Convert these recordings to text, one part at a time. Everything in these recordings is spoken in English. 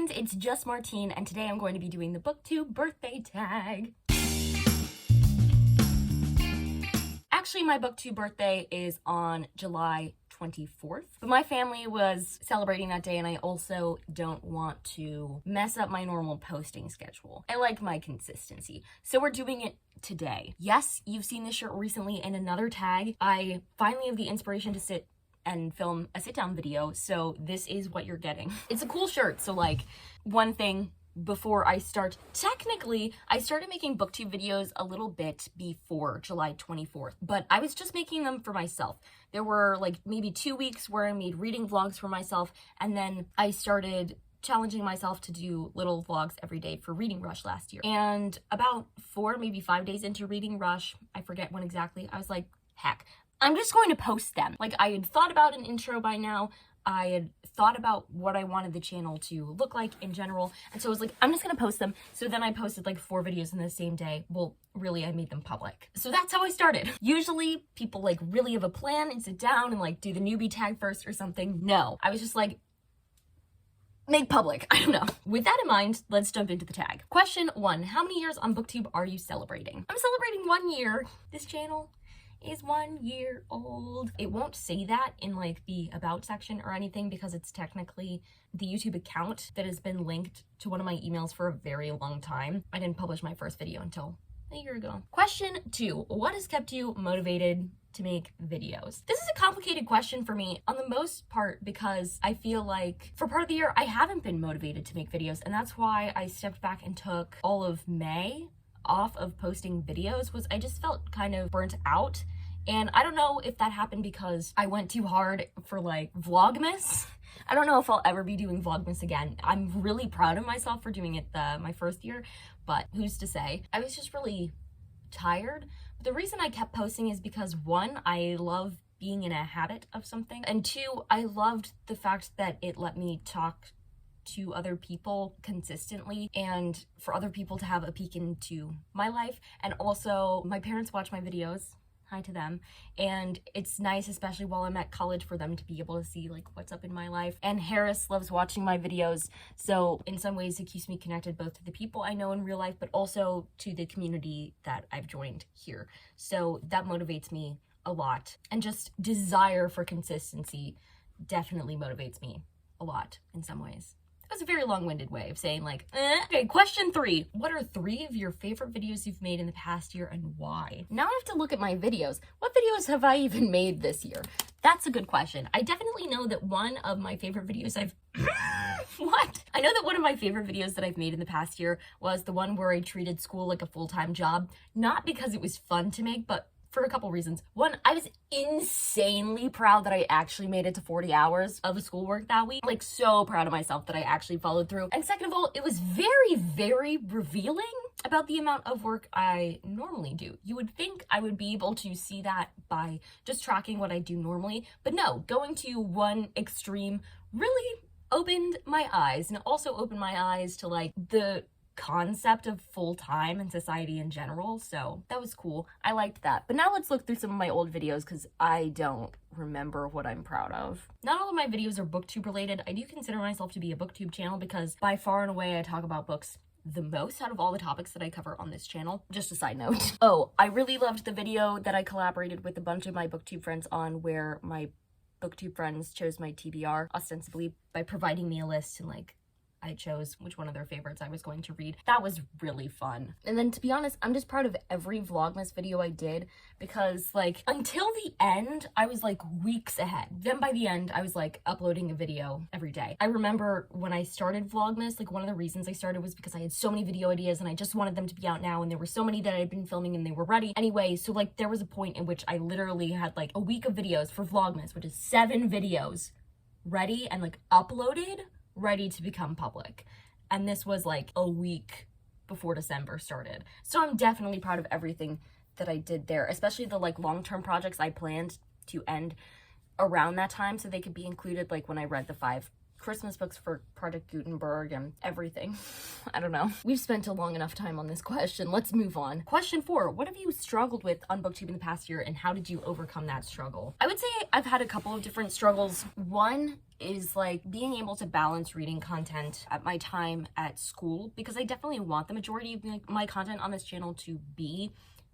friends, it's just Martine, and today I'm going to be doing the BookTube Birthday Tag. Actually, my BookTube birthday is on July 24th, but my family was celebrating that day, and I also don't want to mess up my normal posting schedule. I like my consistency, so we're doing it today. Yes, you've seen this shirt recently in another tag. I finally have the inspiration to sit and film a sit-down video, so this is what you're getting. It's a cool shirt, so like, one thing before I start, technically, I started making BookTube videos a little bit before July 24th, but I was just making them for myself. There were like maybe 2 weeks where I made reading vlogs for myself, and then I started challenging myself to do little vlogs every day for Reading Rush last year. And about 4, maybe 5 days into Reading Rush, I forget when exactly, I was like, heck, I'm just going to post them. Like, I had thought about an intro by now. I had thought about what I wanted the channel to look like in general. And so I was like, I'm just gonna post them. So then I posted like 4 videos in the same day. Well, really, I made them public. So that's how I started. Usually people like really have a plan and sit down and like do the newbie tag first or something. No, I was just like, make public. I don't know. With that in mind, let's jump into the tag. Question 1, how many years on BookTube are you celebrating? I'm celebrating 1 year. This channel is 1 year old. It won't say that in like the about section or anything because it's technically the YouTube account that has been linked to one of my emails for a very long time. I didn't publish my first video until a year ago. Question 2, what has kept you motivated to make videos? This is a complicated question for me on the most part because I feel like for part of the year I haven't been motivated to make videos, and that's why I stepped back and took all of May off of posting videos. Was I just felt kind of burnt out, and I don't know if that happened because I went too hard for like Vlogmas. I don't know if I'll ever be doing Vlogmas again. I'm really proud of myself for doing it my first year, but who's to say? I was just really tired. But the reason I kept posting is because 1, I love being in a habit of something, and 2, I loved the fact that it let me talk to other people consistently and for other people to have a peek into my life. And also my parents watch my videos, hi to them, and it's nice, especially while I'm at college, for them to be able to see like what's up in my life. And Harris loves watching my videos, so in some ways it keeps me connected both to the people I know in real life but also to the community that I've joined here. So that motivates me a lot, and just desire for consistency definitely motivates me a lot in some ways. That was a very long-winded way of saying like, Okay, question 3. What are 3 of your favorite videos you've made in the past year and why? Now I have to look at my videos. What videos have I even made this year? That's a good question. I definitely know that one of my favorite videos I know that one of my favorite videos that I've made in the past year was the one where I treated school like a full-time job. Not because it was fun to make, but for a couple reasons. 1, I was insanely proud that I actually made it to 40 hours of schoolwork that week. Like, so proud of myself that I actually followed through. And second of all, it was very, very revealing about the amount of work I normally do. You would think I would be able to see that by just tracking what I do normally, but no, going to one extreme really opened my eyes, and it also opened my eyes to like the concept of full-time in society in general. So that was cool. I liked that. But now let's look through some of my old videos because I don't remember what I'm proud of. Not all of my videos are BookTube related. I do consider myself to be a BookTube channel because by far and away I talk about books the most out of all the topics that I cover on this channel. Just a side note. Oh, I really loved the video that I collaborated with a bunch of my BookTube friends on, where my BookTube friends chose my TBR ostensibly by providing me a list, and like I chose which one of their favorites I was going to read. That was really fun. And then to be honest, I'm just proud of every Vlogmas video I did because like until the end, I was like weeks ahead. Then by the end, I was like uploading a video every day. I remember when I started Vlogmas, like one of the reasons I started was because I had so many video ideas and I just wanted them to be out now, and there were so many that I had been filming and they were ready. Anyway, so like there was a point in which I literally had like a week of videos for Vlogmas, which is 7 videos ready and like uploaded, ready to become public. And this was like a week before December started. So I'm definitely proud of everything that I did there, especially the like long-term projects I planned to end around that time so they could be included, like when I read the 5 Christmas books for Project Gutenberg and everything. I don't know. We've spent a long enough time on this question. Let's move on. Question 4. What have you struggled with on BookTube in the past year, and how did you overcome that struggle? I would say I've had a couple of different struggles. One is like being able to balance reading content at my time at school, because I definitely want the majority of my content on this channel to be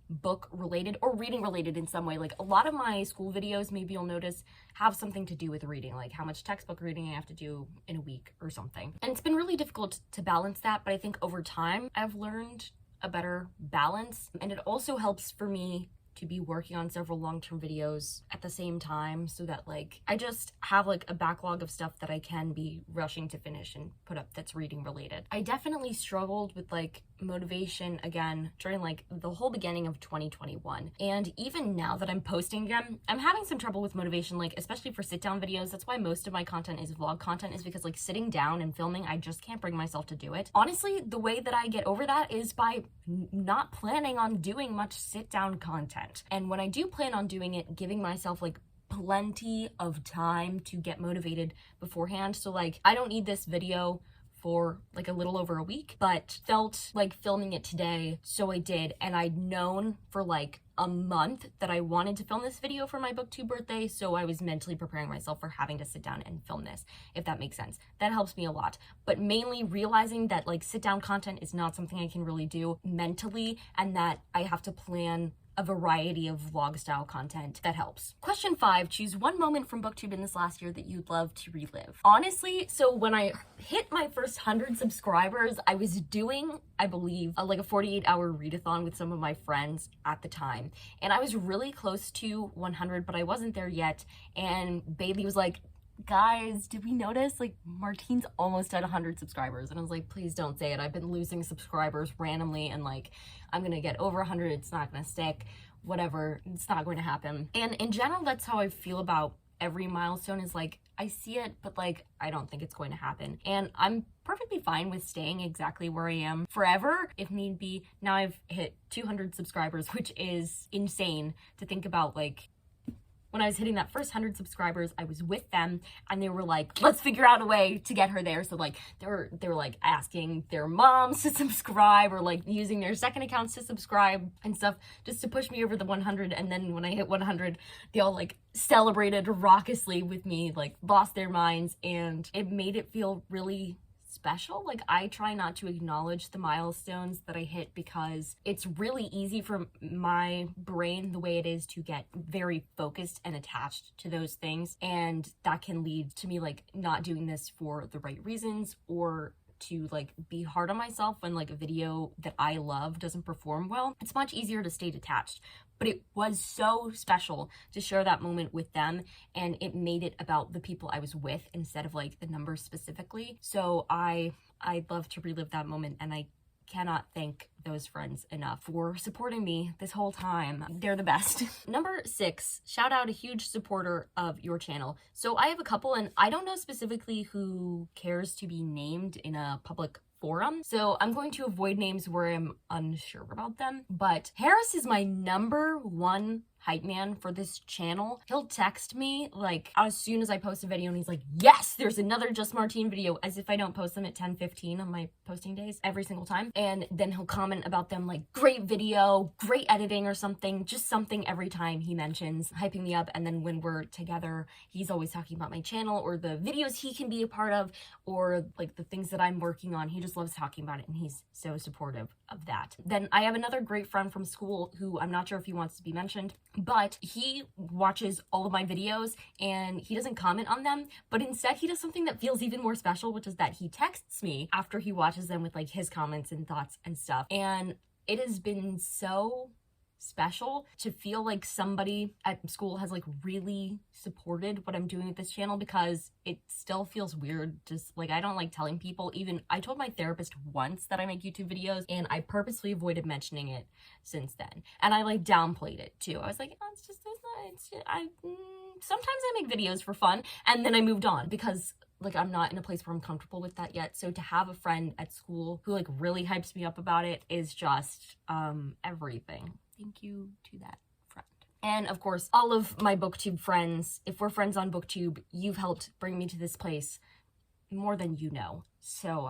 book related or reading related in some way. Like a lot of my school videos, maybe you'll notice, have something to do with reading, like how much textbook reading I have to do in a week or something. And it's been really difficult to balance that, but I think over time I've learned a better balance, and it also helps for me to be working on several long-term videos at the same time, so that like I just have like a backlog of stuff that I can be rushing to finish and put up that's reading related. I definitely struggled with like motivation again during like the whole beginning of 2021, and even now that I'm posting again, I'm having some trouble with motivation, like especially for sit-down videos. That's why most of my content is vlog content, is because like sitting down and filming, I just can't bring myself to do it. Honestly, the way that I get over that is by not planning on doing much sit-down content, and when I do plan on doing it, giving myself like plenty of time to get motivated beforehand. So like I don't need this video for like a little over a week, but felt like filming it today, so I did. And I'd known for like a month that I wanted to film this video for my BookTube birthday, so I was mentally preparing myself for having to sit down and film this, if that makes sense. That helps me a lot. But mainly realizing that like sit down content is not something I can really do mentally, and that I have to plan a variety of vlog style content. That helps. Question 5, choose one moment from BookTube in this last year that you'd love to relive. Honestly, so when I hit my first 100 subscribers, I was doing, I believe, like a 48-hour readathon with some of my friends at the time. And I was really close to 100, but I wasn't there yet. And Bailey was like, guys, did we notice like Martine's almost at 100 subscribers? And I was like, please don't say it. I've been losing subscribers randomly, and like I'm gonna get over 100. It's not gonna stick, whatever, it's not going to happen. And in general, that's how I feel about every milestone, is like I see it, but like I don't think it's going to happen, and I'm perfectly fine with staying exactly where I am forever if need be. Now I've hit 200 subscribers, which is insane to think about. Like when I was hitting that first 100 subscribers, I was with them, and they were like, let's figure out a way to get her there. So like they were like asking their moms to subscribe, or like using their second accounts to subscribe and stuff, just to push me over the 100. And then when I hit 100, they all like celebrated raucously with me, like lost their minds, and it made it feel really special. Like I try not to acknowledge the milestones that I hit, because it's really easy for my brain, the way it is, to get very focused and attached to those things, and that can lead to me like not doing this for the right reasons, or to like be hard on myself when like a video that I love doesn't perform well. It's much easier to stay detached. But it was so special to share that moment with them, and it made it about the people I was with instead of like the numbers specifically. So I'd love to relive that moment, and I cannot thank those friends enough for supporting me this whole time. They're the best. Number 6, shout out a huge supporter of your channel. So I have a couple, and I don't know specifically who cares to be named in a public forum, so I'm going to avoid names where I'm unsure about them. But Harris is my #1 hype man for this channel. He'll text me like as soon as I post a video, and he's like, yes, there's another Just Martine video, as if I don't post them at 10:15 on my posting days every single time. And then he'll comment about them like, great video, great editing, or something, just something every time he mentions, hyping me up. And then when we're together, he's always talking about my channel or the videos he can be a part of, or like the things that I'm working on. He just loves talking about it, and he's so supportive of that. Then I have another great friend from school who I'm not sure if he wants to be mentioned, but he watches all of my videos and he doesn't comment on them, but instead he does something that feels even more special, which is that he texts me after he watches them with like his comments and thoughts and stuff. And it has been so special to feel like somebody at school has like really supported what I'm doing with this channel, because it still feels weird. Just like, I don't like telling people. Even I told my therapist once that I make YouTube videos, and I purposely avoided mentioning it since then. And I like downplayed it too. I was like, oh, sometimes I make videos for fun, and then I moved on, because like I'm not in a place where I'm comfortable with that yet. So to have a friend at school who like really hypes me up about it is just everything. Thank you to that friend. And of course, all of my BookTube friends. If we're friends on BookTube, you've helped bring me to this place. more than you know. So,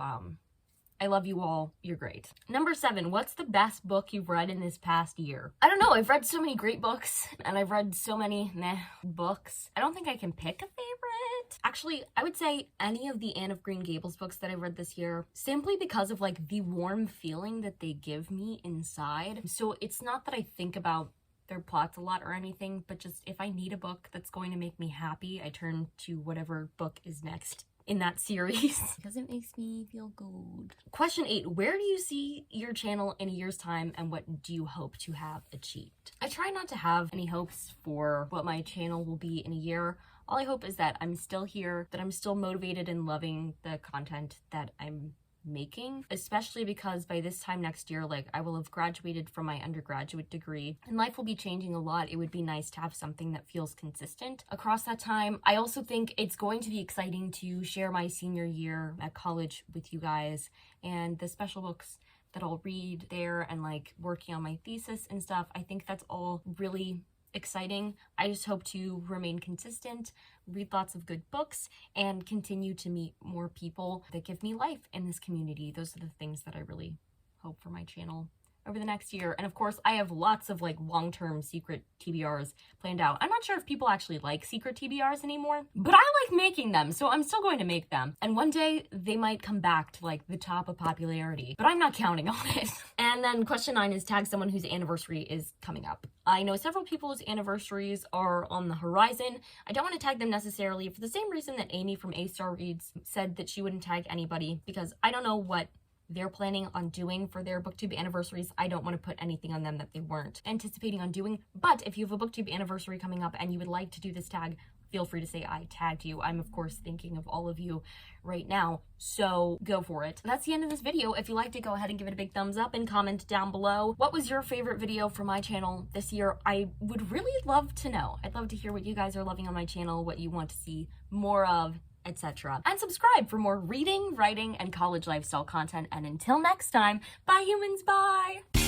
I love you all. You're great. Number 7, what's the best book you've read in this past year? I don't know. I've read so many great books and I've read so many meh books. I don't think I can pick a favorite. Actually, I would say any of the Anne of Green Gables books that I've read this year, simply because of like the warm feeling that they give me inside. So it's not that I think about their plots a lot or anything, but just if I need a book that's going to make me happy, I turn to whatever book is next in that series because it makes me feel good. Question 8, where do you see your channel in a year's time and what do you hope to have achieved? I try not to have any hopes for what my channel will be in a year. All I hope is that I'm still here, that I'm still motivated and loving the content that I'm making, especially because by this time next year, like, I will have graduated from my undergraduate degree and life will be changing a lot. It would be nice to have something that feels consistent across that time. I also think it's going to be exciting to share my senior year at college with you guys and the special books that I'll read there and like working on my thesis and stuff. I think that's all really exciting. I just hope to remain consistent, read lots of good books, and continue to meet more people that give me life in this community. Those are the things that I really hope for my channel over the next year. And of course, I have lots of like long-term secret TBRs planned out. I'm not sure if people actually like secret TBRs anymore, but I like making them, so I'm still going to make them. And one day they might come back to like the top of popularity, but I'm not counting on it. And then question 9 is tag someone whose anniversary is coming up. I know several people's anniversaries are on the horizon. I don't want to tag them necessarily for the same reason that Amy from A Star Reads said that she wouldn't tag anybody, because I don't know what they're planning on doing for their BookTube anniversaries. I don't want to put anything on them that they weren't anticipating on doing. But if you have a BookTube anniversary coming up and you would like to do this tag, feel free to say I tagged you. I'm of course thinking of all of you right now, so go for it. That's the end of this video. If you liked it, go ahead and give it a big thumbs up and comment down below. What was your favorite video from my channel this year? I would really love to know. I'd love to hear what you guys are loving on my channel, what you want to see more of, etc. And subscribe for more reading, writing, and college lifestyle content. And until next time, bye humans, bye!